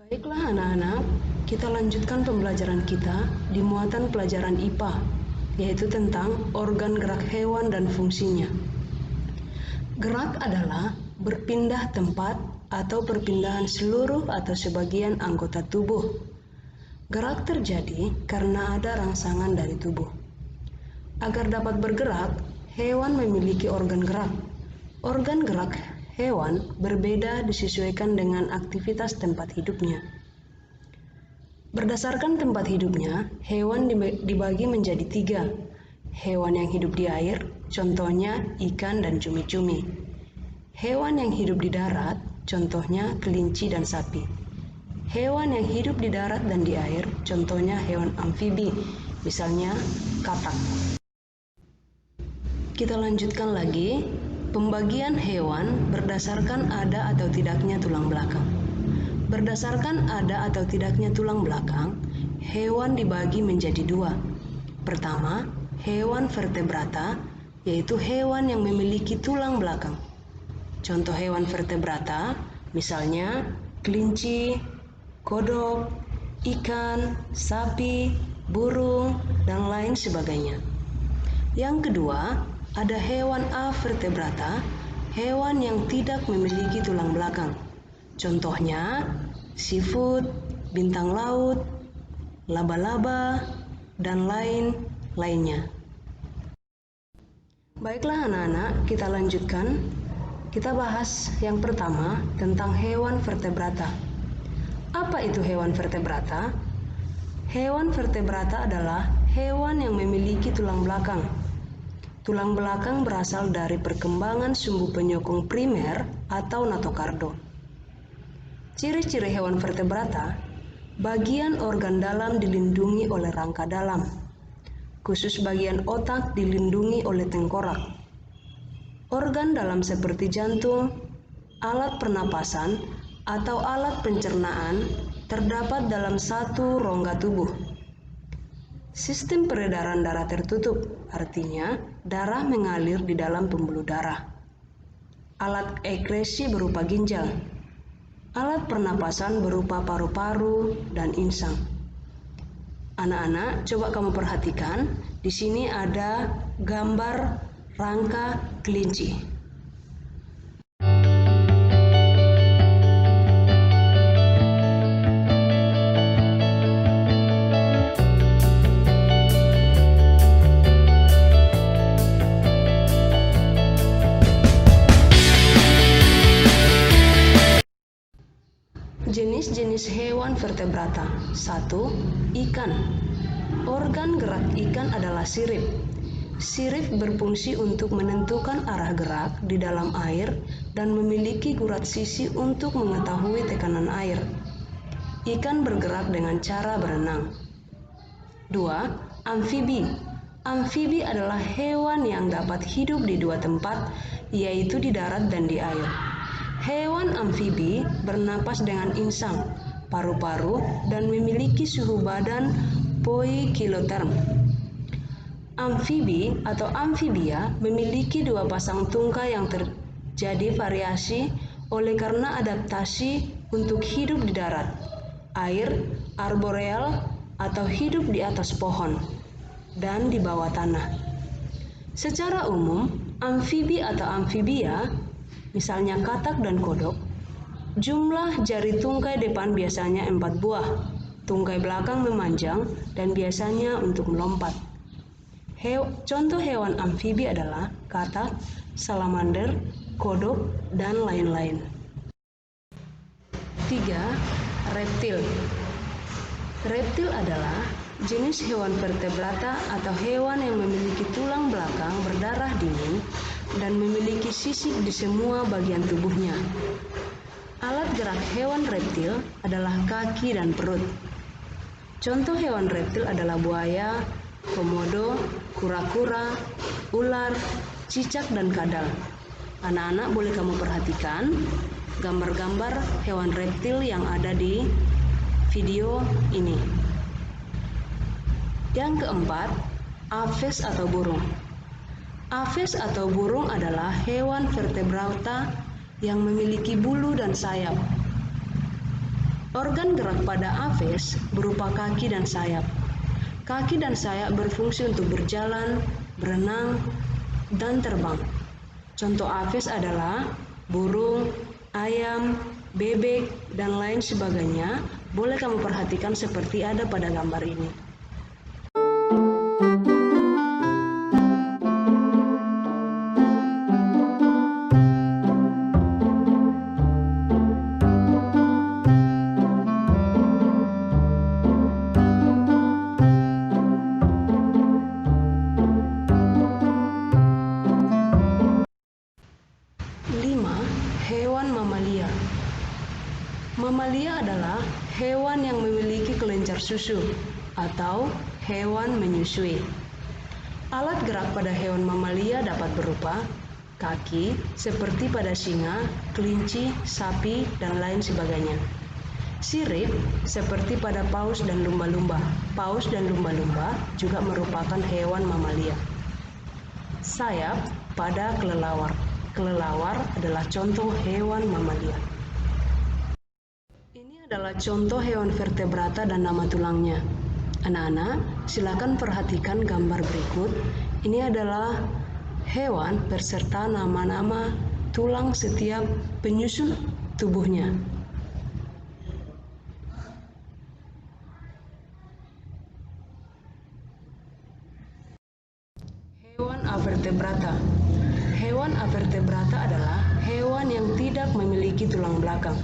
Baiklah anak-anak, kita lanjutkan pembelajaran kita di muatan pelajaran IPA, yaitu tentang organ gerak hewan dan fungsinya. Gerak adalah berpindah tempat atau perpindahan seluruh atau sebagian anggota tubuh. Gerak terjadi karena ada rangsangan dari tubuh. Agar dapat bergerak, hewan memiliki organ gerak. Organ gerak hewan berbeda disesuaikan dengan aktivitas tempat hidupnya. Berdasarkan tempat hidupnya, hewan dibagi menjadi 3. Hewan yang hidup di air, contohnya ikan dan cumi-cumi. Hewan yang hidup di darat, contohnya kelinci dan sapi. Hewan yang hidup di darat dan di air, contohnya hewan amfibi, misalnya katak. Kita lanjutkan lagi, pembagian hewan berdasarkan ada atau tidaknya tulang belakang. Berdasarkan ada atau tidaknya tulang belakang, hewan dibagi menjadi 2. Pertama, hewan vertebrata, yaitu hewan yang memiliki tulang belakang. Contoh hewan vertebrata, misalnya kelinci, kodok, ikan, sapi, burung, dan lain sebagainya. Yang kedua, ada hewan avertebrata, hewan yang tidak memiliki tulang belakang. Contohnya, seafood, bintang laut, laba-laba, dan lainnya. Baiklah anak-anak, kita lanjutkan. Kita bahas yang pertama tentang hewan vertebrata. Apa itu hewan vertebrata? Hewan vertebrata adalah hewan yang memiliki tulang belakang. Tulang belakang berasal dari perkembangan sumbu penyokong primer atau natokardo. Ciri-ciri hewan vertebrata, bagian organ dalam dilindungi oleh rangka dalam. Khusus bagian otak dilindungi oleh tengkorak. Organ dalam seperti jantung, alat pernapasan, atau alat pencernaan terdapat dalam satu rongga tubuh. Sistem peredaran darah tertutup, artinya darah mengalir di dalam pembuluh darah. Alat ekresi berupa ginjal. Alat pernapasan berupa paru-paru dan insang. Anak-anak, coba kamu perhatikan, di sini ada gambar rangka kelinci. Jenis-jenis hewan vertebrata. 1. Ikan. Organ gerak ikan adalah sirip. Sirip berfungsi untuk menentukan arah gerak di dalam air dan memiliki gurat sisi untuk mengetahui tekanan air. Ikan bergerak dengan cara berenang. 2. Amfibi. Amfibi adalah hewan yang dapat hidup di 2 tempat, yaitu di darat dan di air. Hewan amfibi bernapas dengan insang, paru-paru, dan memiliki suhu badan poikiloterm. Amfibi atau amfibia memiliki 2 pasang tungkai yang terjadi variasi oleh karena adaptasi untuk hidup di darat, air, arboreal, atau hidup di atas pohon, dan di bawah tanah. Secara umum, amfibi atau amfibia, misalnya katak dan kodok, jumlah jari tungkai depan biasanya 4 buah, tungkai belakang memanjang dan biasanya untuk melompat. Contoh hewan amfibi adalah katak, salamander, kodok, dan lain-lain. 3. Reptil. Reptil adalah jenis hewan vertebrata atau hewan yang memiliki tulang belakang berdarah dingin dan memiliki sisik di semua bagian tubuhnya. Alat gerak hewan reptil adalah kaki dan perut. Contoh hewan reptil adalah buaya, komodo, kura-kura, ular, cicak, dan kadal. Anak-anak, boleh kamu perhatikan gambar-gambar hewan reptil yang ada di video ini. Yang keempat, aves atau burung. Aves atau burung adalah hewan vertebrata yang memiliki bulu dan sayap. Organ gerak pada aves berupa kaki dan sayap. Kaki dan sayap berfungsi untuk berjalan, berenang, dan terbang. Contoh aves adalah burung, ayam, bebek, dan lain sebagainya. Boleh kamu perhatikan seperti ada pada gambar ini. Hewan mamalia. Mamalia adalah hewan yang memiliki kelenjar susu atau hewan menyusui. Alat gerak pada hewan mamalia dapat berupa kaki seperti pada singa, kelinci, sapi, dan lain sebagainya. Sirip seperti pada paus dan lumba-lumba. Paus dan lumba-lumba juga merupakan hewan mamalia. Sayap pada kelelawar. Kelelawar adalah contoh hewan mamalia. Ini adalah contoh hewan vertebrata dan nama tulangnya. Anak-anak, silakan perhatikan gambar berikut. Ini adalah hewan beserta nama-nama tulang setiap penyusun tubuhnya. Hewan avertebrata. Hewan avertebrata adalah hewan yang tidak memiliki tulang belakang.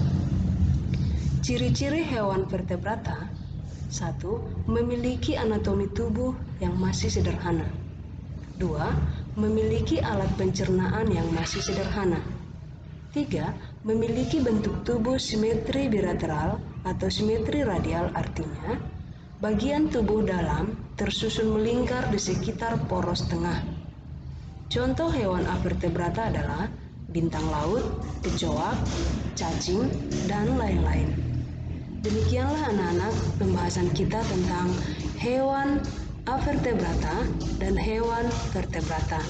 Ciri-ciri hewan vertebrata: 1. Memiliki anatomi tubuh yang masih sederhana. 2. Memiliki alat pencernaan yang masih sederhana. 3. Memiliki bentuk tubuh simetri bilateral atau simetri radial, artinya bagian tubuh dalam tersusun melingkar di sekitar poros tengah. Contoh hewan avertebrata adalah bintang laut, kecoak, cacing, dan lain-lain. Demikianlah anak-anak pembahasan kita tentang hewan avertebrata dan hewan vertebrata.